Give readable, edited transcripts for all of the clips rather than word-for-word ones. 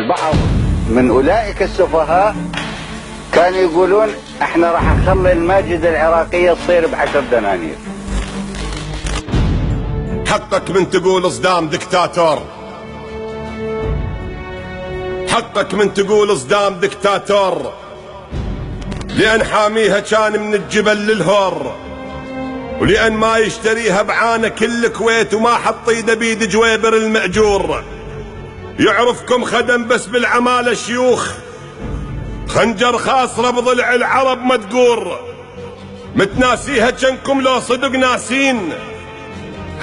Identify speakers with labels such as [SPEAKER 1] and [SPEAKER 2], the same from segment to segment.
[SPEAKER 1] بعض من أولئك السفهاء كانوا يقولون احنا راح نخلي الماجد العراقية تصير ب10 دنانير.
[SPEAKER 2] حقك من تقول صدام دكتاتور، حقك من تقول صدام دكتاتور، لأن حاميها كان من الجبل للهور، ولأن ما يشتريها بعانة كل الكويت وما حط ايده بيد جويبر المأجور. يعرفكم خدم بس بالعمالة شيوخ، خنجر خاصرة بضلع العرب مدقور، متناسيها جنكم لو صدق ناسين،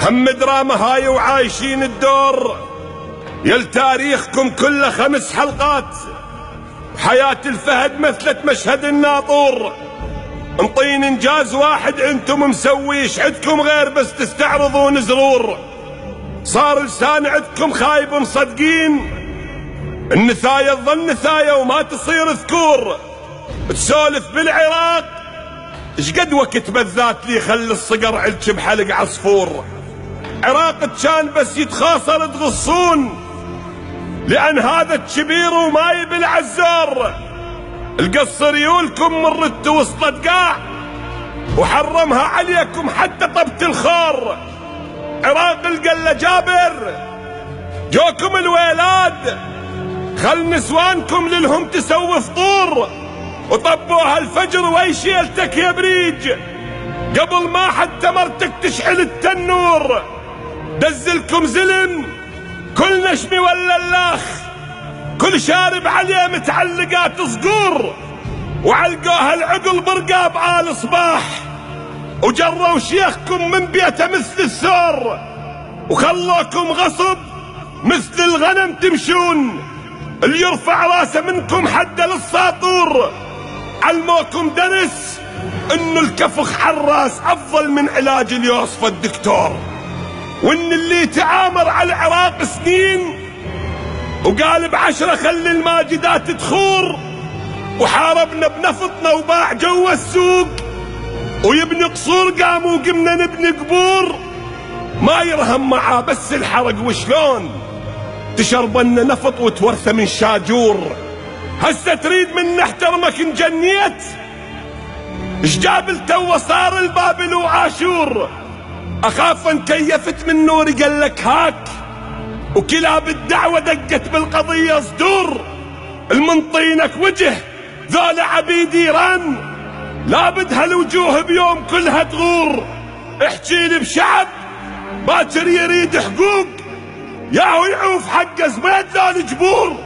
[SPEAKER 2] هم دراما هاي وعايشين الدور. يل تاريخكم كله 5 حلقات، وحياة الفهد مثلت مشهد الناطور. انطين انجاز واحد انتم مسويش عدكم غير بس تستعرضون زرور. صار لسان عدكم خايب مصدقين، النثايا تظل نثايا وما تصير ذكور. تسولف بالعراق شقد وقت بالذات لي خلي الصقر علك بحلق عصفور. عراق كان بس يتخاصر تغصون، لأن هذا الكبير وما يبي العزار. القص ريولكم مرت وسطت قاع، وحرمها عليكم حتى طبت الخار. عراق القلة جابر جوكم الويلاد، خل نسوانكم للهم تسوي فطور، وطبوها الفجر ويشيلتك يا بريج قبل ما حتى مرتك تشعل التنور. دزلكم زلم كل نشمي ولا اللاخ، كل شارب عليه متعلقات صقور، وعلقوها العقل برقاب آل صباح، وجروا شيخكم من بيته مثل الثور، وخلوكم غصب مثل الغنم تمشون. اللي يرفع راسه منكم حد للساطور. علموكم درس انه الكفخ حراس افضل من علاج اليوصفة الدكتور، وان اللي يتعامر على العراق سنين وقال ب10 خلي الماجدات تخور، وحاربنا بنفطنا وباع جوا السوق، ويبني قصور قام وقمنا نبني قبور. ما يرهم معاه بس الحرق وشلون تشربنا نفط وتورثه من شاجور. هسه تريد من نحترمك نجنيت؟ شجاب تو صار البابل وعاشور. اخاف ان كيفت من نوري قال لك هاك، وكلاب الدعوة دقت بالقضية صدور. المنطينك وجه ذولا عبيد ايران، لابد هالوجوه بيوم كلها تغور. احكي لي بشعب باكر يريد حقوق، ياهو يعوف حق زبيد ذول جبور.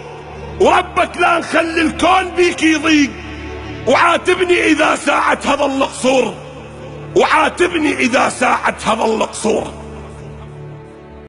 [SPEAKER 2] وربك لا نخلي الكون بيك يضيق، وعاتبني اذا ساعت هذا القصور، وعاتبني اذا ساعت هذا القصور.